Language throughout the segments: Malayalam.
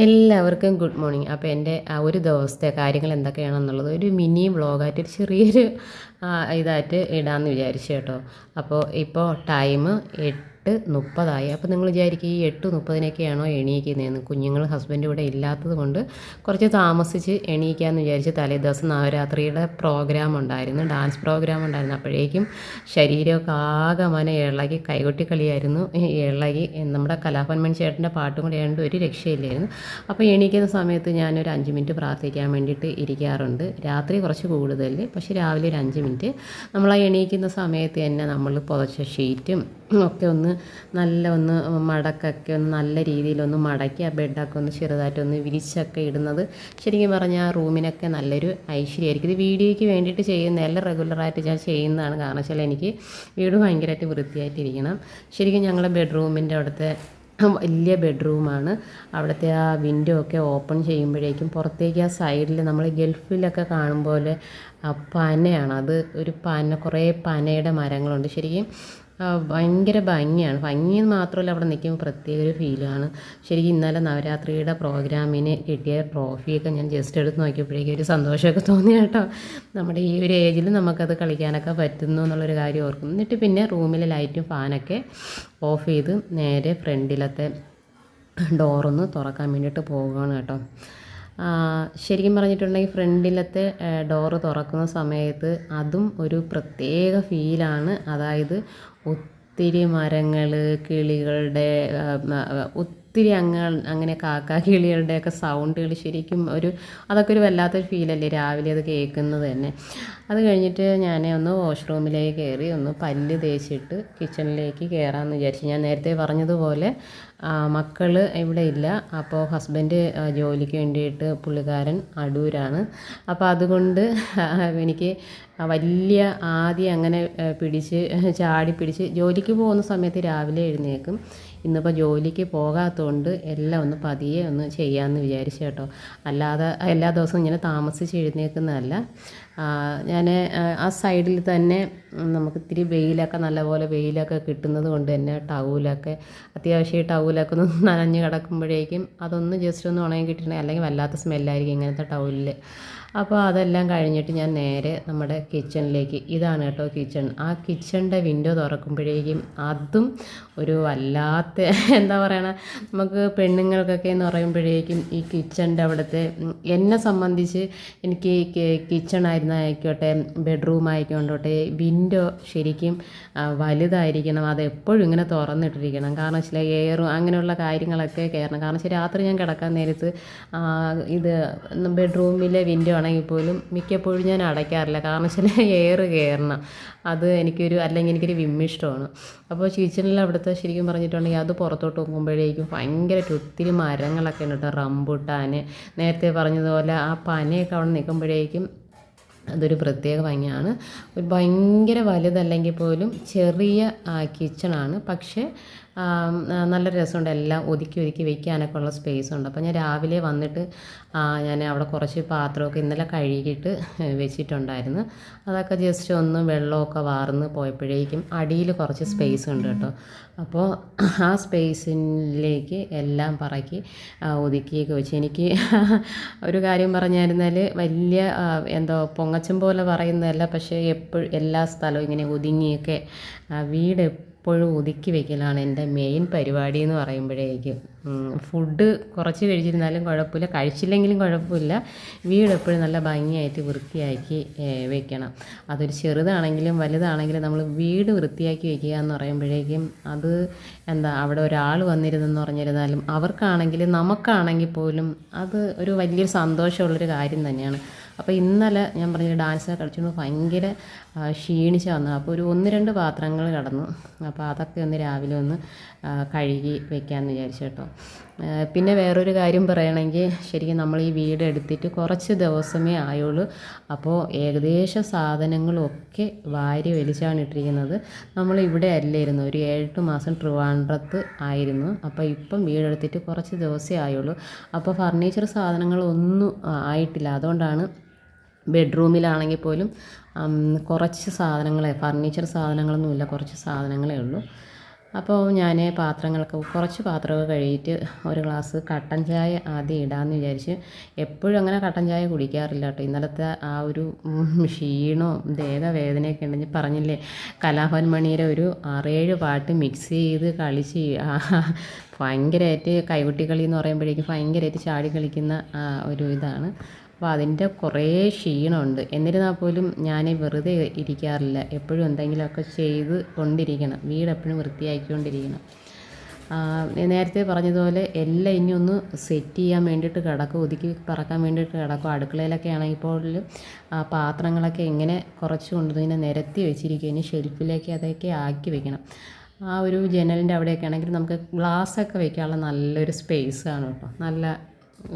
എല്ലാവർക്കും ഗുഡ് മോർണിംഗ്. അപ്പോൾ എൻ്റെ ഒരു ദിവസത്തെ കാര്യങ്ങൾ എന്തൊക്കെയാണെന്നുള്ളത് ഒരു മിനി വ്ളോഗായിട്ട് ഒരു ചെറിയൊരു ഇതായിട്ട് ഇടാമെന്ന് വിചാരിച്ചു കേട്ടോ. അപ്പോൾ ഇപ്പോൾ ടൈം 8:30 അപ്പോൾ നിങ്ങൾ വിചാരിക്കും ഈ 8:30 എണീക്കുന്നതെന്ന്. കുഞ്ഞുങ്ങൾ ഹസ്ബൻഡ് ഇവിടെ ഇല്ലാത്തത് കൊണ്ട് കുറച്ച് താമസിച്ച് എണീക്കാമെന്ന് വിചാരിച്ച് തലേദിവസം നവരാത്രിയുടെ പ്രോഗ്രാം ഉണ്ടായിരുന്നു, ഡാൻസ് പ്രോഗ്രാം ഉണ്ടായിരുന്നു. അപ്പോഴേക്കും ശരീരമൊക്കെ ആകെ ഇളകി കൈകൊട്ടിക്കളിയായിരുന്നു. ഇളകി നമ്മുടെ കലാഭവൻ ചേട്ടൻ്റെ പാട്ടും കൂടെ ആയതുകൊണ്ട് ഒരു രക്ഷയില്ലായിരുന്നു. അപ്പോൾ എണീക്കുന്ന സമയത്ത് ഞാനൊരു 5 മിനിറ്റ് പ്രാർത്ഥിക്കാൻ വേണ്ടിയിട്ട് ഇരിക്കാറുണ്ട്. രാത്രി കുറച്ച് കൂടുതൽ, പക്ഷേ രാവിലെ ഒരു 5 മിനിറ്റ്. നമ്മൾ ആ എണീക്കുന്ന സമയത്ത് തന്നെ നമ്മൾ പുതച്ച ഷീറ്റും ഒക്കെ ഒന്ന് ഒന്ന് മടക്കൊക്കെ ഒന്ന് നല്ല രീതിയിലൊന്ന് മടക്കി ആ ബെഡൊക്കെ ഒന്ന് ചെറുതായിട്ടൊന്ന് വിരിച്ചൊക്കെ ഇടുന്നത് ശരിക്കും പറഞ്ഞാൽ ആ റൂമിനൊക്കെ നല്ലൊരു ഐശ്വര്യമായിരിക്കും. ഇത് വീഡിയോയ്ക്ക് വേണ്ടിയിട്ട് ചെയ്യുന്നതല്ല, റെഗുലറായിട്ട് ഞാൻ ചെയ്യുന്നതാണ്. കാരണം വെച്ചാൽ എനിക്ക് വീട് ഭയങ്കരമായിട്ട് വൃത്തിയായിട്ടിരിക്കണം. ശരിക്കും ഞങ്ങളുടെ ബെഡ്റൂമിൻ്റെ അവിടുത്തെ വലിയ ബെഡ്റൂമാണ്. അവിടുത്തെ ആ വിൻഡോ ഒക്കെ ഓപ്പൺ ചെയ്യുമ്പോഴേക്കും പുറത്തേക്ക് ആ സൈഡിൽ നമ്മൾ ഗൾഫിലൊക്കെ കാണും പോലെ പനയാണ്. അത് ഒരു കുറേ പനയുടെ മരങ്ങളുണ്ട്. ശരിക്കും ഭയങ്കര ഭംഗിയാണ്. ഭംഗിയെന്ന് മാത്രമല്ല, അവിടെ നിൽക്കുമ്പോൾ പ്രത്യേക ഒരു ഫീലാണ്. ശരിക്കും ഇന്നലെ നവരാത്രിയുടെ പ്രോഗ്രാമിന് കിട്ടിയ ട്രോഫിയൊക്കെ ഞാൻ ജസ്റ്റ് എടുത്ത് നോക്കിയപ്പോഴേക്കും ഒരു സന്തോഷമൊക്കെ തോന്നി കേട്ടോ. നമ്മുടെ ഈ ഒരു ഏജിൽ നമുക്കത് കളിക്കാനൊക്കെ പറ്റുന്നു എന്നുള്ളൊരു കാര്യം ഓർക്കും. എന്നിട്ട് പിന്നെ റൂമിലെ ലൈറ്റും ഫാനൊക്കെ ഓഫ് ചെയ്ത് നേരെ ഫ്രണ്ടിലത്തെ ഡോറൊന്ന് തുറക്കാൻ വേണ്ടിയിട്ട് പോവുകയാണ് കേട്ടോ. ശരിക്കും പറഞ്ഞിട്ടുണ്ടെങ്കിൽ ഫ്രണ്ടിലത്തെ ഡോറ് തുറക്കുന്ന സമയത്ത് അതും ഒരു പ്രത്യേക ഫീലാണ്. അതായത് ഒത്തിരി മരങ്ങൾ, കിളികളുടെ ഒത്തിരി അങ്ങനെ കിളികളുടെയൊക്കെ സൗണ്ടുകൾ ശരിക്കും അതൊക്കെ ഒരു വല്ലാത്തൊരു ഫീലല്ലേ രാവിലെ അത് കേൾക്കുന്നത് തന്നെ. അത് കഴിഞ്ഞിട്ട് ഞാൻ ഒന്ന് വാഷ്റൂമിലേക്ക് കയറി ഒന്ന് പല്ല് തേച്ചിട്ട് കിച്ചണിലേക്ക് കയറാമെന്ന് വിചാരിച്ചു. ഞാൻ നേരത്തെ പറഞ്ഞതുപോലെ മക്കൾ ഇവിടെ ഇല്ല. അപ്പോൾ ഹസ്ബൻഡ് ജോലിക്ക് വേണ്ടിയിട്ട് പുള്ളിക്കാരൻ അടൂരാണ്. അപ്പോൾ അതുകൊണ്ട് എനിക്ക് വലിയ ആദ്യം അങ്ങനെ ചാടി പിടിച്ച് ജോലിക്ക് പോകുന്ന സമയത്ത് രാവിലെ എഴുന്നേൽക്കും. ഇന്നിപ്പോൾ ജോലിക്ക് പോകാത്തതുകൊണ്ട് എല്ലാം ഒന്ന് പതിയെ ഒന്ന് ചെയ്യാമെന്ന് വിചാരിച്ചു കേട്ടോ. അല്ലാതെ എല്ലാ ദിവസവും ഇങ്ങനെ താമസിച്ച് എഴുന്നേൽക്കുന്നതല്ല. ഞാൻ ആ സൈഡിൽ തന്നെ നമുക്ക് ഇത്തിരി നല്ലപോലെ വെയിലൊക്കെ കിട്ടുന്നത് കൊണ്ട് തന്നെ അത്യാവശ്യം ഈ ടൗലൊക്കെ ഒന്ന് നനഞ്ഞ് കിടക്കുമ്പോഴേക്കും അതൊന്ന് ജസ്റ്റ് ഒന്ന് ഉണങ്ങി കിട്ടണേ, അല്ലെങ്കിൽ വല്ലാത്ത സ്മെല്ലായിരിക്കും ഇങ്ങനത്തെ ടൗലിൽ. അപ്പോൾ അതെല്ലാം കഴിഞ്ഞിട്ട് ഞാൻ നേരെ നമ്മുടെ കിച്ചണിലേക്ക്. ഇതാണ് കേട്ടോ കിച്ചൺ. ആ കിച്ചണിൻ്റെ വിൻഡോ തുറക്കുമ്പോഴേക്കും അതും ഒരു വല്ലാത്ത എന്താ പറയണ, നമുക്ക് പെണ്ണുങ്ങൾക്കൊക്കെ എന്ന് പറയുമ്പോഴേക്കും ഈ കിച്ചണിൻ്റെ അവിടുത്തെ എന്നെ സംബന്ധിച്ച് എനിക്ക് കിച്ചൺ ആയിക്കോട്ടെ ബെഡ്റൂം ആയിക്കോട്ടെ വിൻഡോ ശരിക്കും വലുതായിരിക്കണം. അത് എപ്പോഴും ഇങ്ങനെ തുറന്നിട്ടിരിക്കണം. കാരണം വെച്ചാൽ എയറും അങ്ങനെയുള്ള കാര്യങ്ങളൊക്കെ കയറണം. കാരണം വെച്ചാൽ രാത്രി ഞാൻ കിടക്കാൻ നേരത്ത് ഇത് ബെഡ്റൂമിലെ വിൻഡോ ആണെങ്കിൽ പോലും മിക്കപ്പോഴും ഞാൻ അടയ്ക്കാറില്ല. കാരണം വെച്ചാൽ എയർ കയറണം. അത് അല്ലെങ്കിൽ എനിക്കൊരു വിമ്മിഷ്ടമാണ്. അപ്പോൾ കിച്ചണിൽ അവിടുത്തെ ശരിക്കും പറഞ്ഞിട്ടുണ്ടെങ്കിൽ അത് പുറത്തോട്ട് നോക്കുമ്പോഴേക്കും ഭയങ്കരമായിട്ട് ഒത്തിരി മരങ്ങളൊക്കെ ഉണ്ട് കേട്ടോ. റംബുട്ടാൻ, നേരത്തെ പറഞ്ഞതുപോലെ ആ പനയൊക്കെ അവിടെ നിൽക്കുമ്പോഴേക്കും അതൊരു പ്രത്യേക ഭംഗിയാണ്. ഭയങ്കര വലുതല്ലെങ്കിൽ പോലും ചെറിയ കിച്ചണാണ്, പക്ഷേ നല്ല രസമുണ്ട്. എല്ലാം ഒതുക്കി വെക്കാനൊക്കെ ഉള്ള സ്പേസ് ഉണ്ട്. അപ്പോൾ ഞാൻ രാവിലെ വന്നിട്ട് ഞാൻ അവിടെ കുറച്ച് പാത്രമൊക്കെ ഇന്നലെ കഴുകിയിട്ട് വെച്ചിട്ടുണ്ടായിരുന്നു. അതൊക്കെ ജസ്റ്റ് ഒന്ന് വെള്ളമൊക്കെ വാർന്ന് പോയപ്പോഴേക്കും അടിയിൽ കുറച്ച് സ്പേസ് ഉണ്ട് കേട്ടോ. അപ്പോൾ ആ സ്പേസിലേക്ക് എല്ലാം പറക്കി ഒതുക്കിയൊക്കെ വെച്ച് എനിക്ക് ഒരു കാര്യം പറഞ്ഞായിരുന്നാൽ വലിയ പൊങ്ങച്ചം പോലെ പറയുന്നതല്ല, പക്ഷേ എപ്പോഴും എല്ലാ സ്ഥലവും ഇങ്ങനെ ഒതുങ്ങിയൊക്കെ വീട് എപ്പോഴും ഒതുക്കി വെക്കലാണ് എൻ്റെ മെയിൻ പരിപാടി എന്ന് പറയുമ്പോഴേക്കും. ഫുഡ് കുറച്ച് കഴിച്ചിരുന്നാലും കുഴപ്പമില്ല, കഴിച്ചില്ലെങ്കിലും കുഴപ്പമില്ല, വീട് എപ്പോഴും നല്ല ഭംഗിയായിട്ട് വൃത്തിയാക്കി വെക്കണം. അതൊരു ചെറുതാണെങ്കിലും വലുതാണെങ്കിലും നമ്മൾ വീട് വൃത്തിയാക്കി വെക്കുക എന്ന് പറയുമ്പോഴേക്കും അത് അവിടെ ഒരാൾ വന്നിരുന്നെന്ന് പറഞ്ഞിരുന്നാലും അവർക്കാണെങ്കിലും നമുക്കാണെങ്കിൽ പോലും അത് ഒരു വലിയൊരു സന്തോഷമുള്ളൊരു കാര്യം തന്നെയാണ്. അപ്പോൾ ഇന്നലെ ഞാൻ പറഞ്ഞ ഡാൻസൊക്കെ കളിച്ചുകൊണ്ട് ഭയങ്കര ക്ഷീണിച്ച് വന്നു. അപ്പോൾ ഒരു 1-2 പാത്രങ്ങൾ കിടന്നു. അപ്പോൾ അതൊക്കെ ഒന്ന് രാവിലെ ഒന്ന് കഴുകി വെക്കാമെന്ന് വിചാരിച്ചു കേട്ടോ. പിന്നെ വേറൊരു കാര്യം പറയണമെങ്കിൽ ശരിക്കും നമ്മൾ ഈ വീട് എടുത്തിട്ട് കുറച്ച് ദിവസമേ ആയുള്ളൂ. അപ്പോൾ ഏകദേശം സാധനങ്ങളൊക്കെ വാരി വലിച്ചാണ് ഇട്ടിരിക്കുന്നത്. നമ്മൾ ഇവിടെ അല്ലായിരുന്നു, ഒരു 7-8 മാസം ട്രിവാൻഡ്രത്ത് ആയിരുന്നു. അപ്പോൾ ഇപ്പം വീടെടുത്തിട്ട് കുറച്ച് ദിവസമേ ആയുള്ളൂ. അപ്പോൾ ഫർണിച്ചർ സാധനങ്ങളൊന്നും ആയിട്ടില്ല. അതുകൊണ്ടാണ് ബെഡ്റൂമിലാണെങ്കിൽ പോലും കുറച്ച് ഫർണിച്ചർ സാധനങ്ങളൊന്നുമില്ല, കുറച്ച് സാധനങ്ങളേ ഉള്ളൂ. അപ്പോൾ ഞാൻ പാത്രങ്ങളൊക്കെ കുറച്ച് പാത്രമൊക്കെ കഴുകിയിട്ട് ഒരു ഗ്ലാസ് കട്ടൻ ചായ ആദ്യം ഇടാമെന്ന് വിചാരിച്ച്. എപ്പോഴും അങ്ങനെ കട്ടൻ ചായ കുടിക്കാറില്ല കേട്ടോ. ഇന്നലത്തെ ആ ഒരു ക്ഷീണവും ദേഹവേദനയൊക്കെ ഉണ്ടെങ്കിൽ പറഞ്ഞില്ലേ, കലാഭവൻ മണിയുടെ ഒരു 6-7 പാട്ട് മിക്സ് ചെയ്ത് കളിച്ച് ഭയങ്കരമായിട്ട് കൈകൊട്ടിക്കളി എന്ന് പറയുമ്പോഴേക്കും ഭയങ്കരമായിട്ട് ചാടി കളിക്കുന്ന ഒരു ഇതാണ്. അപ്പോൾ അതിൻ്റെ കുറേ ക്ഷീണമുണ്ട്. എന്നിരുന്നാൽ പോലും ഞാൻ വെറുതെ ഇരിക്കാറില്ല. എപ്പോഴും എന്തെങ്കിലുമൊക്കെ ചെയ്ത് കൊണ്ടിരിക്കണം. വീട് എപ്പോഴും വൃത്തിയാക്കിക്കൊണ്ടിരിക്കണം. നേരത്തെ പറഞ്ഞതുപോലെ എല്ലാം ഇനി ഒന്ന് സെറ്റ് ചെയ്യാൻ വേണ്ടിയിട്ട് കിടക്കും, ഒതുക്കി പറക്കാൻ വേണ്ടിയിട്ട് കിടക്കും. അടുക്കളയിലൊക്കെ ആണെങ്കിൽ പോലും പാത്രങ്ങളൊക്കെ ഇങ്ങനെ കുറച്ച് കൊണ്ടുവന്ന് നിരത്തി വെച്ചിരിക്കുക. ഇനി ഷെൽഫിലേക്ക് അതൊക്കെ ആക്കി വെക്കണം. ആ ഒരു ജനലിൻ്റെ അവിടെയൊക്കെ ആണെങ്കിൽ നമുക്ക് ഗ്ലാസ്സൊക്കെ വെക്കാനുള്ള നല്ലൊരു സ്പേസാണ് കേട്ടോ. നല്ല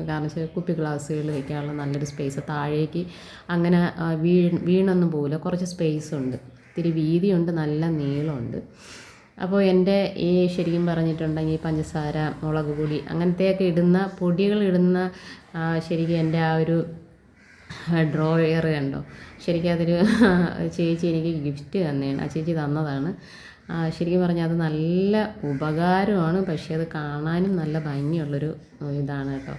കാരണം വെച്ചാൽ കുപ്പി ഗ്ലാസ്സുകൾ വെക്കാനുള്ള നല്ലൊരു സ്പേസ്. താഴേക്ക് അങ്ങനെ വീണൊന്നും പോകില്ല. കുറച്ച് സ്പേസ് ഉണ്ട്, ഇത്തിരി വീതിയുണ്ട്, നല്ല നീളമുണ്ട്. അപ്പോൾ എൻ്റെ ഈ ശരിക്കും പറഞ്ഞിട്ടുണ്ടെങ്കിൽ പഞ്ചസാര, മുളക് പൊടി അങ്ങനത്തെയൊക്കെ ഇടുന്ന പൊടികൾ ഇടുന്ന ശരിക്കും എൻ്റെ ആ ഒരു ഡ്രോയർ കണ്ടോ, ശരിക്കും അതൊരു ചേച്ചി എനിക്ക് ഗിഫ്റ്റ് തന്നെയാണ്. ആ ചേച്ചി തന്നതാണ്. ശരിക്കും പറഞ്ഞാൽ അത് നല്ല ഉപകാരമാണ്. പക്ഷേ അത് കാണാനും നല്ല ഭംഗിയുള്ളൊരു ഇതാണ് കേട്ടോ.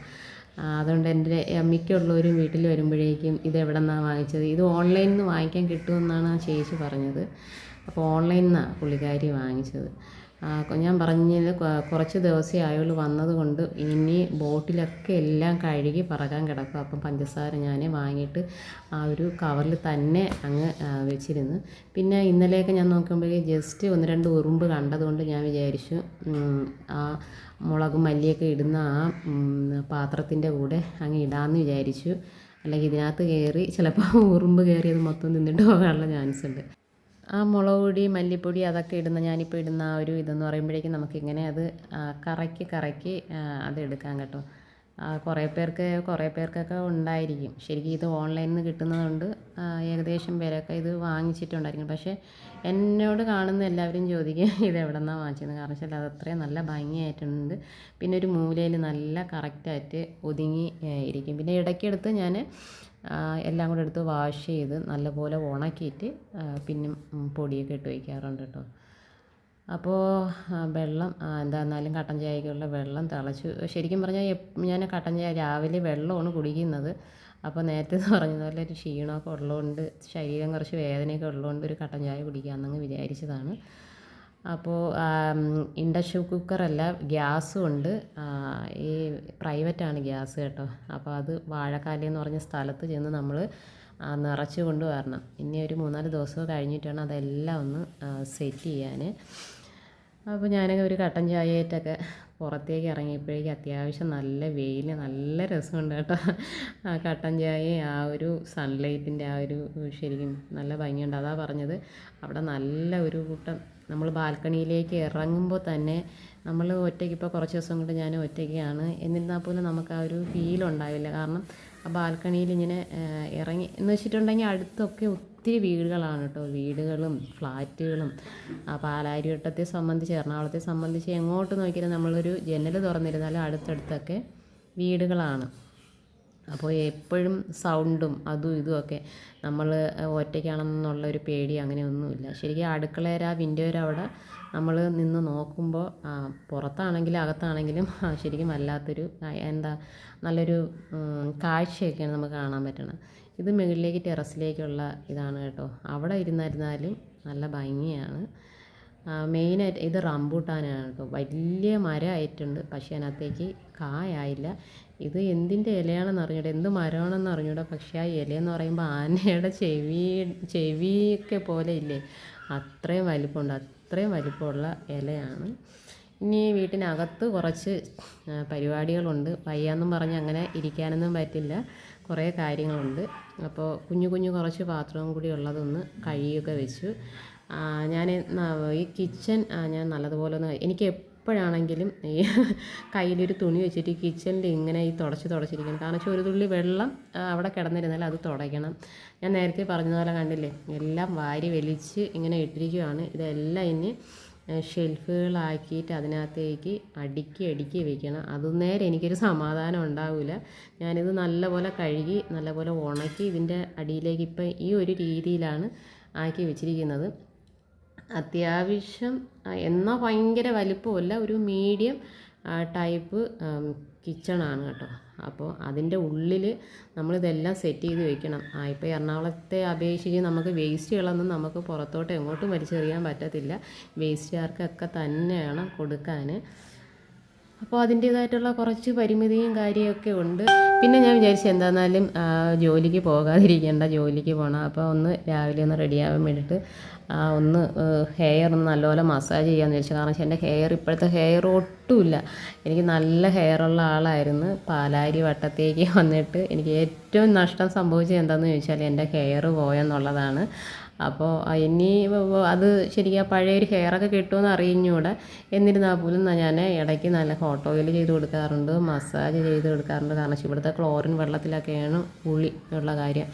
അതുകൊണ്ട് എൻ്റെ മിക്കുള്ളവരും വീട്ടിൽ വരുമ്പോഴേക്കും ഇത് എവിടെ നിന്നാണ് വാങ്ങിച്ചത്, ഇത് ഓൺലൈനിൽ നിന്ന് വാങ്ങിക്കാൻ കിട്ടുമെന്നാണ് ആ ചേച്ചി പറഞ്ഞത്. അപ്പോൾ ഓൺലൈനിൽ നിന്നാണ് പുള്ളിക്കാരി വാങ്ങിച്ചത്. ഞാൻ പറഞ്ഞത് കുറച്ച് ദിവസമേ ആയുള്ളൂ വന്നത് കൊണ്ട് ഇനി ബോട്ടിലൊക്കെ എല്ലാം കഴുകി പറക്കാൻ കിടക്കും. അപ്പം പഞ്ചസാര ഞാൻ വാങ്ങിയിട്ട് ആ ഒരു കവറിൽ തന്നെ അങ്ങ് വെച്ചിരുന്നു. പിന്നെ ഇന്നലെയൊക്കെ ഞാൻ നോക്കുമ്പോഴേ ജസ്റ്റ് 1-2 ഉറുമ്പ് കണ്ടതുകൊണ്ട് ഞാൻ വിചാരിച്ചു ആ മുളകും മല്ലിയൊക്കെ ഇടുന്ന ആ പാത്രത്തിൻ്റെ കൂടെ അങ്ങ് ഇടാമെന്ന് വിചാരിച്ചു. അല്ലെങ്കിൽ ഇതിനകത്ത് കയറി ചിലപ്പോൾ ഉറുമ്പ് കയറി അത് മൊത്തം തിന്നിട്ട് പോകാനുള്ള ചാൻസ് ഉണ്ട്. ആ മുളക് പൊടി, മല്ലിപ്പൊടി അതൊക്കെ ഇടുന്ന ഞാനിപ്പോൾ ഇടുന്ന ആ ഒരു ഇതെന്ന് പറയുമ്പോഴേക്കും നമുക്കിങ്ങനെ അത് കറക്കി അത് എടുക്കാം കേട്ടോ. കുറേ പേർക്കൊക്കെ ഉണ്ടായിരിക്കും. ശരിക്കും ഇത് ഓൺലൈനിൽ നിന്ന് കിട്ടുന്നതുകൊണ്ട് ഏകദേശം പേരൊക്കെ ഇത് വാങ്ങിച്ചിട്ടുണ്ടായിരിക്കും. പക്ഷേ എന്നോട് കാണുന്ന എല്ലാവരും ചോദിക്കും ഇത് എവിടെ നിന്നാണ് വാങ്ങിച്ചത്. കാരണം വെച്ചാൽ അത് അത്രയും നല്ല ഭംഗിയായിട്ടുണ്ട്. പിന്നെ ഒരു മൂലയിൽ നല്ല കറക്റ്റായിട്ട് ഒതുങ്ങി ഇരിക്കും. പിന്നെ ഇടയ്ക്കെടുത്ത് ഞാൻ എല്ലാം കൂടെ എടുത്ത് വാഷ് ചെയ്ത് നല്ലപോലെ ഉണക്കിയിട്ട് പിന്നെ പൊടിയൊക്കെ ഇട്ട് വയ്ക്കാറുണ്ട് കേട്ടോ. അപ്പോൾ വെള്ളം എന്തായിരുന്നാലും കട്ടൻ ചായക്കുള്ള വെള്ളം തിളച്ചു. ശരിക്കും പറഞ്ഞാൽ ഞാൻ കട്ടൻ ചായ രാവിലെ വെള്ളമാണ് കുടിക്കുന്നത്. അപ്പോൾ നേരത്തെ പറഞ്ഞതുപോലെ ഒരു ക്ഷീണമൊക്കെ ഉള്ളതുകൊണ്ട്, ശരീരം കുറച്ച് വേദനയൊക്കെ ഉള്ളതുകൊണ്ട് ഒരു കട്ടൻ ചായ കുടിക്കാമെന്നങ്ങ് വിചാരിച്ചതാണ്. അപ്പോൾ ഇൻഡക്ഷൻ കുക്കറല്ല, ഗ്യാസും ഉണ്ട്. ഈ പ്രൈവറ്റാണ് ഗ്യാസ് കേട്ടോ. അപ്പോൾ അത് വാഴക്കാലി എന്ന് പറഞ്ഞ സ്ഥലത്ത് ചെന്ന് നമ്മൾ നിറച്ച് കൊണ്ട് വരണം. ഇനി ഒരു 3-4 ദിവസം കഴിഞ്ഞിട്ടാണ് അതെല്ലാം ഒന്ന് സെറ്റ് ചെയ്യാൻ. അപ്പോൾ ഞാനൊക്കെ ഒരു കട്ടൻ ചായയായിട്ടൊക്കെ പുറത്തേക്ക് ഇറങ്ങിയപ്പോഴേക്കും അത്യാവശ്യം നല്ല വെയിൽ, നല്ല രസമുണ്ട് കേട്ടോ. ആ കട്ടൻ ചായയും ആ ഒരു സൺലൈറ്റിൻ്റെ ആ ഒരു ശരിക്കും നല്ല ഭംഗിയുണ്ട്. അതാ പറഞ്ഞത്, അവിടെ നല്ല ഒരു കൂട്ടം നമ്മൾ ബാൽക്കണിയിലേക്ക് ഇറങ്ങുമ്പോൾ തന്നെ നമ്മൾ ഒറ്റയ്ക്ക്, ഇപ്പോൾ കുറച്ച് ദിവസം കൊണ്ട് ഞാൻ ഒറ്റയ്ക്കാണ്, എന്നിരുന്നാൽ പോലും നമുക്ക് ആ ഒരു ഫീൽ ഉണ്ടാവില്ല. കാരണം ആ ബാൽക്കണിയിൽ ഇങ്ങനെ ഇറങ്ങി എന്ന് വെച്ചിട്ടുണ്ടെങ്കിൽ അടുത്തൊക്കെ ഒത്തിരി വീടുകളാണ് കേട്ടോ. വീടുകളും ഫ്ലാറ്റുകളും. പാലാരിവട്ടത്തെ സംബന്ധിച്ച്, എറണാകുളത്തെ സംബന്ധിച്ച് എങ്ങോട്ട് നോക്കിയാലും നമ്മളൊരു ജനൽ തുറന്നിരുന്നാലും അടുത്തടുത്തൊക്കെ വീടുകളാണ്. അപ്പോൾ എപ്പോഴും സൗണ്ടും അതും ഇതുമൊക്കെ, നമ്മൾ ഒറ്റയ്ക്കാണെന്നുള്ളൊരു പേടി അങ്ങനെയൊന്നുമില്ല. ശരിക്കും അടുക്കളയുടെ ആ വിൻഡോയുടെ അവിടെ നമ്മൾ നിന്ന് നോക്കുമ്പോൾ പുറത്താണെങ്കിലും അകത്താണെങ്കിലും ശരിക്കും വല്ലാത്തൊരു നല്ലൊരു കാഴ്ചയൊക്കെയാണ് നമുക്ക് കാണാൻ പറ്റണത്. ഇത് മുകളിലേക്ക് ടെറസിലേക്കുള്ള ഇതാണ് കേട്ടോ. അവിടെ ഇരുന്നാലും നല്ല ഭംഗിയാണ്. മെയിനായിട്ട് ഇത് റംബൂട്ടാനാണ് കേട്ടോ. വലിയ മരമായിട്ടുണ്ട്, പക്ഷേ അതിനകത്തേക്ക് കായായില്ല. ഇത് എന്തിൻ്റെ ഇലയാണെന്ന് അറിഞ്ഞൂടാ, എന്ത് മരമാണെന്ന് അറിഞ്ഞൂടാ. പക്ഷേ ആ ഇലയെന്ന് പറയുമ്പോൾ ആനയുടെ ചെവിയൊക്കെ പോലെ ഇല്ലേ, അത്രയും വലിപ്പമുണ്ട്. അത്രയും വലിപ്പമുള്ള ഇലയാണ്. ഇനി വീട്ടിനകത്ത് കുറച്ച് പരിപാടികളുണ്ട്. വയ്യാന്നും പറഞ്ഞ് അങ്ങനെ ഇരിക്കാനൊന്നും പറ്റില്ല, കുറേ കാര്യങ്ങളുണ്ട്. അപ്പോൾ കുഞ്ഞു കുറച്ച് പാത്രവും കൂടി ഉള്ളതൊന്ന് കഴുകിയൊക്കെ വെച്ചു. ഞാൻ ഈ കിച്ചൺ ഞാൻ നല്ലതുപോലെ എനിക്ക് എപ്പോഴാണെങ്കിലും ഈ കയ്യിലൊരു തുണി വെച്ചിട്ട് കിച്ചണിൽ ഇങ്ങനെ ഈ തുടച്ചിരിക്കണം. കാരണം വെച്ചാൽ ഒരു തുള്ളി വെള്ളം അവിടെ കിടന്നിരുന്നാൽ അത് തുടയ്ക്കണം. ഞാൻ നേരത്തെ പറഞ്ഞതുപോലെ കണ്ടില്ലേ, എല്ലാം വാരി വലിച്ച് ഇങ്ങനെ ഇട്ടിരിക്കുകയാണ്. ഇതെല്ലാം ഇനി ഷെൽഫുകളാക്കിയിട്ട് അതിനകത്തേക്ക് അടുക്കി വെക്കണം. നേരെ എനിക്കൊരു സമാധാനം ഉണ്ടാവില്ല. ഞാനിത് നല്ലപോലെ കഴുകി നല്ലപോലെ ഉണക്കി ഇതിൻ്റെ അടിയിലേക്ക് ഇപ്പം ഈ ഒരു രീതിയിലാണ് ആക്കി വെച്ചിരിക്കുന്നത്. അത്യാവശ്യം എന്നാൽ ഭയങ്കര വലിപ്പമല്ല, ഒരു മീഡിയം ടൈപ്പ് കിച്ചണാണ് കേട്ടോ. അപ്പോൾ അതിൻ്റെ ഉള്ളിൽ നമ്മളിതെല്ലാം സെറ്റ് ചെയ്ത് വെക്കണം. ഇപ്പോൾ എറണാകുളത്തെ അപേക്ഷിച്ച് നമുക്ക് വേസ്റ്റുകളൊന്നും നമുക്ക് പുറത്തോട്ട് എങ്ങോട്ടും വലിച്ചെറിയാൻ പറ്റത്തില്ല. വേസ്റ്റുകാർക്കൊക്കെ തന്നെയാണ് കൊടുക്കാൻ. അപ്പോൾ അതിൻ്റേതായിട്ടുള്ള കുറച്ച് പരിമിതിയും കാര്യമൊക്കെ ഉണ്ട്. പിന്നെ ഞാൻ വിചാരിച്ചു എന്താണെന്നാലും ജോലിക്ക് പോകാതിരിക്കേണ്ട, ജോലിക്ക് പോകണം. അപ്പോൾ ഒന്ന് രാവിലെ ഒന്ന് റെഡിയാവാൻ വേണ്ടിയിട്ട് ഒന്ന് ഹെയർ ഒന്ന് നല്ലപോലെ മസാജ് ചെയ്യാമെന്ന് വിചാരിച്ചു. കാരണം വെച്ചാൽ എൻ്റെ ഹെയർ ഇപ്പോഴത്തെ ഹെയർ ഒട്ടുമില്ല. എനിക്ക് നല്ല ഹെയറുള്ള ആളായിരുന്നു. പാലാരി വട്ടത്തേക്ക് വന്നിട്ട് എനിക്ക് ഏറ്റവും നഷ്ടം സംഭവിച്ചത് എന്താണെന്ന് ചോദിച്ചാൽ എൻ്റെ ഹെയർ പോയെന്നുള്ളതാണ്. അപ്പോൾ ഇനി അത് ശരിക്കും പഴയൊരു ഹെയറൊക്കെ കിട്ടുമെന്ന് അറിഞ്ഞുകൂടെ. എന്നിരുന്നാൽ പോലും ഞാൻ ഇടയ്ക്ക് നല്ല ഹോട്ട് ഓയിൽ ചെയ്ത് കൊടുക്കാറുണ്ട്, മസാജ് ചെയ്ത് കൊടുക്കാറുണ്ട്. കാരണം ഇവിടുത്തെ ക്ലോറിൻ വെള്ളത്തിലൊക്കെയാണ് ഉള്ളി ഉള്ള കാര്യം.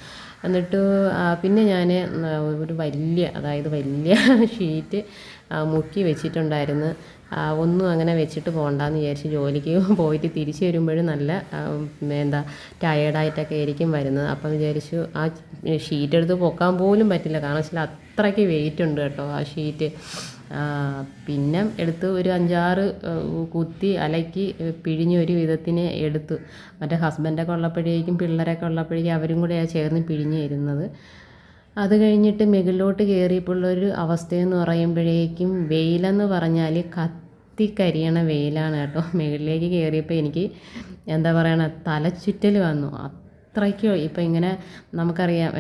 എന്നിട്ട് പിന്നെ ഞാൻ ഒരു വലിയ ഷീറ്റ് മുക്കി വെച്ചിട്ടുണ്ടായിരുന്നു. ഒന്നും അങ്ങനെ വെച്ചിട്ട് പോകണ്ടെന്ന് വിചാരിച്ച് ജോലിക്ക് പോയിട്ട് തിരിച്ച് വരുമ്പോഴും നല്ല ടയേർഡായിട്ടൊക്കെ ആയിരിക്കും വരുന്നത്. അപ്പം വിചാരിച്ചു ആ ഷീറ്റ് എടുത്ത് പൊക്കാൻ പോലും പറ്റില്ല. കാരണം വെച്ചാൽ അത്രയ്ക്ക് വെയിറ്റ് ഉണ്ട് കേട്ടോ ആ ഷീറ്റ്. പിന്നെ എടുത്ത് ഒരു 5-6 കുത്തി അലക്കി പിഴിഞ്ഞ് ഒരു വിധത്തിന് എടുത്തു. മറ്റേ ഹസ്ബൻഡൊക്കെ ഉള്ളപ്പോഴേക്കും പിള്ളേരൊക്കെ ഉള്ളപ്പോഴേക്കും അവരും കൂടെ ചേർന്ന് പിഴിഞ്ഞ് തരുന്നത്. അത് കഴിഞ്ഞിട്ട് മുകളിലോട്ട് കയറിയപ്പോഴുള്ളൊരു അവസ്ഥയെന്ന് പറയുമ്പോഴേക്കും വെയിലെന്ന് പറഞ്ഞാൽ കത്തിക്കരിയണ വെയിലാണ് കേട്ടോ. മുകളിലേക്ക് കയറിയപ്പോൾ എനിക്ക് എന്താ പറയണ തലച്ചുറ്റൽ വന്നു. അത്രയ്ക്കോ ഇപ്പം ഇങ്ങനെ നമുക്കറിയാം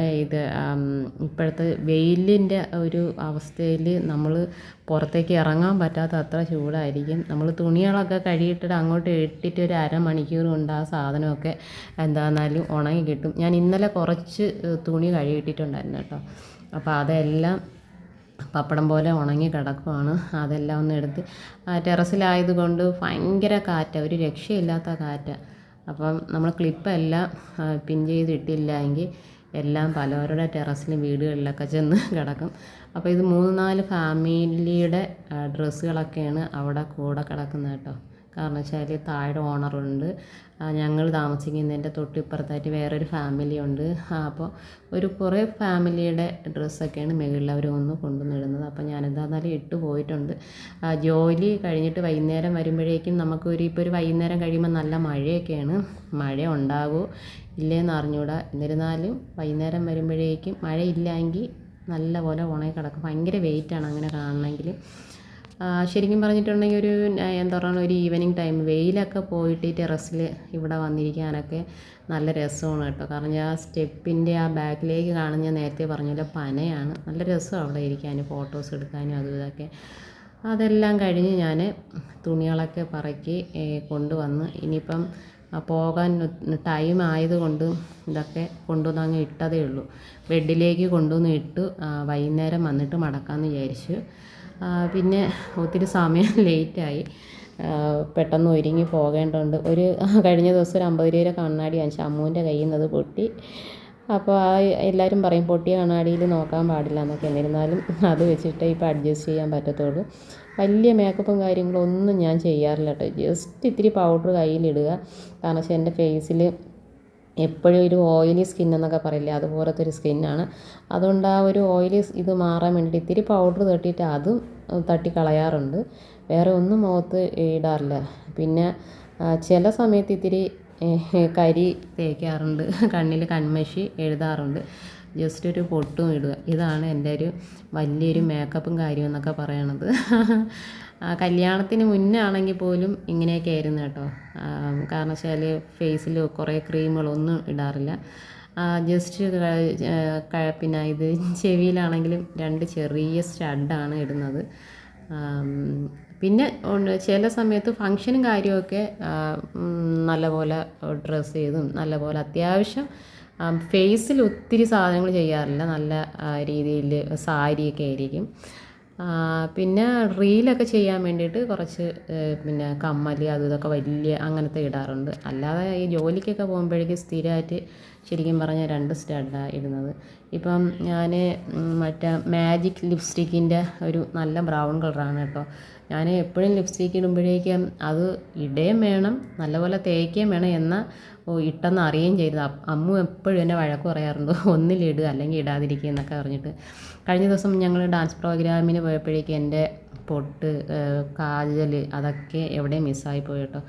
ഇപ്പോഴത്തെ വെയിലിൻ്റെ ഒരു അവസ്ഥയിൽ നമ്മൾ പുറത്തേക്ക് ഇറങ്ങാൻ പറ്റാത്ത അത്ര ചൂടായിരിക്കും. നമ്മൾ തുണികളൊക്കെ കഴുകിയിട്ടിട്ട് അങ്ങോട്ട് ഇട്ടിട്ട് ഒരു അരമണിക്കൂർ കൊണ്ട് ആ സാധനമൊക്കെ എന്താണെന്നാലും ഉണങ്ങി കിട്ടും. ഞാൻ ഇന്നലെ കുറച്ച് തുണി കഴുകിയിട്ടിട്ടുണ്ടായിരുന്നു കേട്ടോ. അപ്പോൾ അതെല്ലാം പപ്പടം പോലെ ഉണങ്ങി കിടക്കുവാണ്. അതെല്ലാം ഒന്ന് എടുത്ത് ടെറസിലായതുകൊണ്ട് ഭയങ്കര കാറ്റാണ്, ഒരു രക്ഷയില്ലാത്ത കാറ്റാണ്. അപ്പം നമ്മൾ ക്ലിപ്പെല്ലാം പിൻ ചെയ്തിട്ടില്ല എങ്കിൽ എല്ലാം പലവരുടെ ടെറസിലും വീടുകളിലൊക്കെ ചെന്ന് കിടക്കും. അപ്പോൾ ഇത് 3-4 ഫാമിലിയുടെ ഡ്രസ്സുകളൊക്കെയാണ് അവിടെ കൂടെ കിടക്കുന്നത് കേട്ടോ. കാരണം വെച്ചാൽ താഴെ ഓണറുണ്ട്, ഞങ്ങൾ താമസിക്കുന്നതിൻ്റെ തൊട്ടിപ്പുറത്തായിട്ട് വേറൊരു ഫാമിലി ഉണ്ട്. അപ്പോൾ കുറേ ഫാമിലിയുടെ ഡ്രസ്സൊക്കെയാണ് മുകളിൽ അവർ ഒന്ന് കൊണ്ടുവന്നിടുന്നത്. അപ്പോൾ ഞാനെന്താണെന്നാലും ഇട്ട് പോയിട്ടുണ്ട്. ജോലി കഴിഞ്ഞിട്ട് വൈകുന്നേരം വരുമ്പോഴേക്കും നമുക്ക് ഇപ്പോൾ ഒരു വൈകുന്നേരം കഴിയുമ്പോൾ നല്ല മഴയൊക്കെയാണ്. മഴ ഉണ്ടാകുമോ ഇല്ലേന്ന് അറിഞ്ഞൂടാ. എന്നിരുന്നാലും വൈകുന്നേരം വരുമ്പോഴേക്കും മഴയില്ലെങ്കിൽ നല്ല പോലെ ഉണങ്ങി കിടക്കും. ഭയങ്കര വെയിറ്റാണ് അങ്ങനെ കാണണമെങ്കിൽ. ശരിക്കും പറഞ്ഞിട്ടുണ്ടെങ്കിൽ എന്താ പറയുക, ഒരു ഈവനിങ് ടൈം വെയിലൊക്കെ പോയിട്ട് ടെറസിൽ ഇവിടെ വന്നിരിക്കാനൊക്കെ നല്ല രസമാണ് കേട്ടോ. കാരണം ആ സ്റ്റെപ്പിൻ്റെ ആ ബാക്കിലേക്ക് കാണുന്ന ഞാൻ നേരത്തെ പറഞ്ഞല്ലോ പനയാണ്. നല്ല രസമാണ് അവിടെ ഇരിക്കാനും ഫോട്ടോസ് എടുക്കാനും അതും ഇതൊക്കെ. അതെല്ലാം കഴിഞ്ഞ് ഞാൻ തുണികളൊക്കെ പറക്കി കൊണ്ടുവന്ന് ഇനിയിപ്പം പോകാൻ ടൈം ആയതുകൊണ്ട് ഇതൊക്കെ കൊണ്ടുവന്ന് അങ്ങ് ഇട്ടതേ ഉള്ളൂ. ബെഡിലേക്ക് കൊണ്ടുവന്ന് ഇട്ടു. വൈകുന്നേരം വന്നിട്ട് മടക്കാമെന്ന് വിചാരിച്ചു. പിന്നെ ഒത്തിരി സമയം ലേറ്റായി, പെട്ടെന്ന് ഒരുങ്ങി പോകേണ്ടതുണ്ട്. കഴിഞ്ഞ ദിവസം ഒരു 50 രൂപ കണ്ണാടി വാങ്ങിച്ചു, അമ്മൂൻ്റെ കയ്യിൽ നിന്ന് അത് പൊട്ടി. അപ്പോൾ എല്ലാവരും പറയും പൊട്ടിയ കണ്ണാടിയിൽ നോക്കാൻ പാടില്ല എന്നൊക്കെ. എന്നിരുന്നാലും അത് വെച്ചിട്ട് ഇപ്പോൾ അഡ്ജസ്റ്റ് ചെയ്യാൻ പറ്റത്തുള്ളൂ. വലിയ മേക്കപ്പും കാര്യങ്ങളും ഒന്നും ഞാൻ ചെയ്യാറില്ല കേട്ടോ. ജസ്റ്റ് ഇത്തിരി പൗഡർ കയ്യിലിടുക. കാരണം വെച്ചാൽ എൻ്റെ ഫേസിൽ എപ്പോഴും ഒരു ഓയിലി സ്കിൻ എന്നൊക്കെ പറയില്ലേ, അതുപോലത്തെ ഒരു സ്കിന്നാണ്. അതുകൊണ്ട് ആ ഒരു ഓയിലി ഇത് മാറാൻ വേണ്ടിയിട്ട് ഇത്തിരി പൗഡർ തട്ടിയിട്ട് അതും തട്ടിക്കളയാറുണ്ട്. വേറെ ഒന്നും മുഖത്ത് ഇടാറില്ല. പിന്നെ ചില സമയത്ത് ഇത്തിരി കരി തേക്കാറുണ്ട്, കണ്ണിൽ കൺമഷി എഴുതാറുണ്ട്, ജസ്റ്റ് ഒരു പൊട്ടും ഇടുക. ഇതാണ് എൻ്റെ വലിയൊരു മേക്കപ്പും കാര്യം എന്നൊക്കെ പറയണത്. കല്യാണത്തിന് മുന്നേ ആണെങ്കിൽ പോലും ഇങ്ങനെയൊക്കെ ആയിരുന്നു കേട്ടോ. കാരണം വെച്ചാൽ ഫേസിൽ കുറേ ക്രീമുകളൊന്നും ഇടാറില്ല. ജസ്റ്റ് പിന്നെ ഇത് ചെവിയിലാണെങ്കിലും 2 ചെറിയ സ്റ്റഡാണ് ഇടുന്നത്. പിന്നെ ചില സമയത്ത് ഫങ്ഷനും കാര്യമൊക്കെ നല്ലപോലെ ഡ്രസ്സ് ചെയ്തും നല്ലപോലെ അത്യാവശ്യം ഫേസിൽ ഒത്തിരി സാധനങ്ങൾ ചെയ്യാറില്ല. നല്ല രീതിയിൽ സാരിയൊക്കെ ആയിരിക്കും. പിന്നെ റീലൊക്കെ ചെയ്യാൻ വേണ്ടിയിട്ട് കുറച്ച് പിന്നെ കമ്മൽ അതും ഇതൊക്കെ വലിയ അങ്ങനത്തെ ഇടാറുണ്ട്. അല്ലാതെ ഈ ജോലിക്കൊക്കെ പോകുമ്പോഴേക്കും സ്ഥിരമായിട്ട് ശരിക്കും പറഞ്ഞാൽ 2 സ്റ്റഡാണ് ഇടുന്നത്. ഇപ്പം ഞാൻ മറ്റേ മാജിക് ലിപ്സ്റ്റിക്കിൻ്റെ ഒരു നല്ല ബ്രൗൺ കളറാണ് കേട്ടോ. ഞാൻ എപ്പോഴും ലിപ്സ്റ്റിക്ക് ഇടുമ്പോഴേക്കും അത് ഇടുകയും വേണം, നല്ലപോലെ തേക്കുകയും വേണം, എന്നാൽ ഇട്ടെന്ന് അറിയുകയും ചെയ്തു. അമ്മു എപ്പോഴും എന്നെ വഴക്ക് പറയാറുണ്ട്, ഒന്നിലിടുക അല്ലെങ്കിൽ ഇടാതിരിക്കുക എന്നൊക്കെ പറഞ്ഞിട്ട്. കഴിഞ്ഞ ദിവസം ഞങ്ങൾ ഡാൻസ് പ്രോഗ്രാമിന് പോയപ്പോഴേക്കും എൻ്റെ പൊട്ട്, കാജൽ അതൊക്കെ എവിടെയും മിസ്സായി പോയി കേട്ടോ.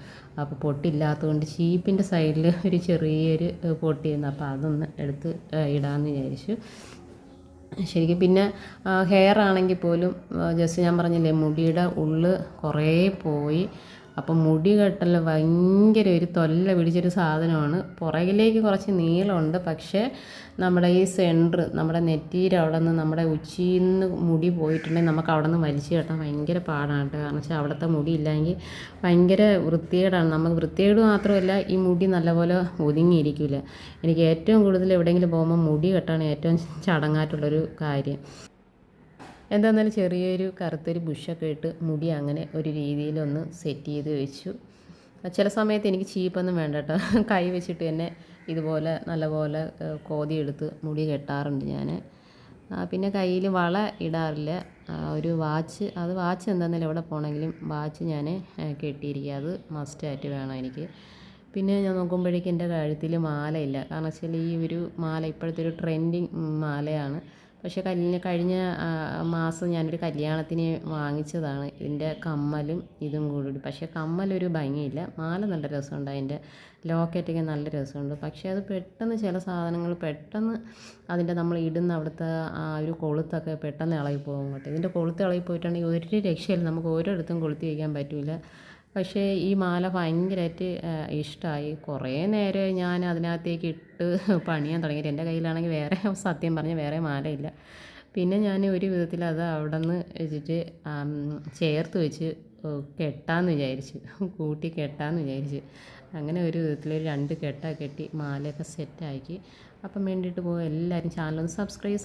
അപ്പോൾ പൊട്ടില്ലാത്തതുകൊണ്ട് ചീപ്പിൻ്റെ സൈഡിൽ ഒരു ചെറിയൊരു പൊട്ടിയിരുന്നു. അപ്പോൾ അതൊന്ന് എടുത്ത് ഇടാമെന്ന് വിചാരിച്ചു. ശരിക്കും പിന്നെ ഹെയർ ആണെങ്കിൽ പോലും ജസ്റ്റ് ഞാൻ പറഞ്ഞില്ലേ മുടിയുടെ ഉള്ള് കുറേ പോയി. അപ്പം മുടി കെട്ടൽ ഭയങ്കര ഒരു തൊല്ല പിടിച്ചൊരു സാധനമാണ്. പുറകിലേക്ക് കുറച്ച് നീളമുണ്ട്, പക്ഷേ നമ്മുടെ ഈ സെൻറ്റർ, നമ്മുടെ നെറ്റിയുടെ അവിടെ നിന്ന്, നമ്മുടെ ഉച്ചിയിൽ നിന്ന് മുടി പോയിട്ടുണ്ടെങ്കിൽ നമുക്ക് അവിടെ നിന്ന് വലിച്ചു കെട്ടാൻ ഭയങ്കര പാടാണ് കേട്ടോ. കാരണം വെച്ചാൽ അവിടുത്തെ മുടി ഇല്ലെങ്കിൽ ഭയങ്കര വൃത്തികേടാണ്. നമുക്ക് വൃത്തികേട് മാത്രമല്ല, ഈ മുടി നല്ലപോലെ ഒതുങ്ങിയിരിക്കില്ല. എനിക്ക് ഏറ്റവും കൂടുതൽ എവിടെയെങ്കിലും പോകുമ്പോൾ മുടി കെട്ടാണ് ഏറ്റവും ചടങ്ങായിട്ടുള്ളൊരു കാര്യം. എന്താണെന്നാലും ചെറിയൊരു കറുത്തൊരു ബുഷൊക്കെ ഇട്ട് മുടി അങ്ങനെ ഒരു രീതിയിലൊന്ന് സെറ്റ് ചെയ്ത് വെച്ചു. ചില സമയത്ത് എനിക്ക് ചീപ്പൊന്നും വേണ്ട കേട്ടോ, കൈ വെച്ചിട്ട് തന്നെ ഇതുപോലെ നല്ലപോലെ കോതിയെടുത്ത് മുടി കെട്ടാറുണ്ട് ഞാൻ. പിന്നെ കയ്യിൽ വള ഇടാറില്ല. ഒരു വാച്ച്, അത് വാച്ച് എന്താണെങ്കിലും എവിടെ പോകണമെങ്കിലും വാച്ച് ഞാൻ കെട്ടിയിരിക്കുക, അത് മസ്റ്റായിട്ട് വേണം എനിക്ക്. പിന്നെ ഞാൻ നോക്കുമ്പോഴേക്കും എൻ്റെ കഴുത്തിൽ മാലയില്ല. കാരണം വെച്ചാൽ ഈ ഒരു മാല ഇപ്പോഴത്തെ ഒരു ട്രെൻഡിങ് മാലയാണ്. പക്ഷേ കഴിഞ്ഞ മാസം ഞാനൊരു കല്യാണത്തിന് വാങ്ങിച്ചതാണ് ഇതിൻ്റെ കമ്മലും ഇതും കൂടി. പക്ഷേ കമ്മലൊരു ഭംഗിയില്ല, മാല നല്ല രസമുണ്ട്, അതിൻ്റെ ലോക്കറ്റൊക്കെ നല്ല രസമുണ്ട്. പക്ഷേ അത് പെട്ടെന്ന് ചില സാധനങ്ങൾ പെട്ടെന്ന് അതിൻ്റെ നമ്മൾ ഇടുന്ന അവിടുത്തെ ആ ഒരു കൊളുത്തൊക്കെ പെട്ടെന്ന് ഇളകിപ്പോകും കേട്ടോ. ഇതിൻ്റെ കൊളുത്ത് ഇളകിപ്പോയിട്ടുണ്ടെങ്കിൽ ഒരു രക്ഷയില്ല, നമുക്ക് ഓരോരുത്തും കൊളുത്തി വയ്ക്കാൻ പറ്റില്ല. പക്ഷേ ഈ മാല ഭയങ്കരമായിട്ട് ഇഷ്ടമായി. കുറേ നേരം ഞാൻ അതിനകത്തേക്ക് ഇട്ട് പണിയാൻ തുടങ്ങിയിട്ട് എൻ്റെ കയ്യിലാണെങ്കിൽ വേറെ, സത്യം പറഞ്ഞാൽ വേറെ മാലയില്ല. പിന്നെ ഞാൻ ഒരു വിധത്തിൽ അത് അവിടെ നിന്ന് വെച്ചിട്ട് ചേർത്ത് വെച്ച് കെട്ടാമെന്ന് വിചാരിച്ചു, കൂട്ടി കെട്ടാമെന്ന് വിചാരിച്ചു. അങ്ങനെ ഒരു വിധത്തിൽ ഒരു 2 കെട്ടൊക്കെ കെട്ടി മാലയൊക്കെ സെറ്റാക്കി. അപ്പം വേണ്ടിയിട്ട് പോകും എല്ലാവരും ചാനലൊന്ന് സബ്സ്ക്രൈബ്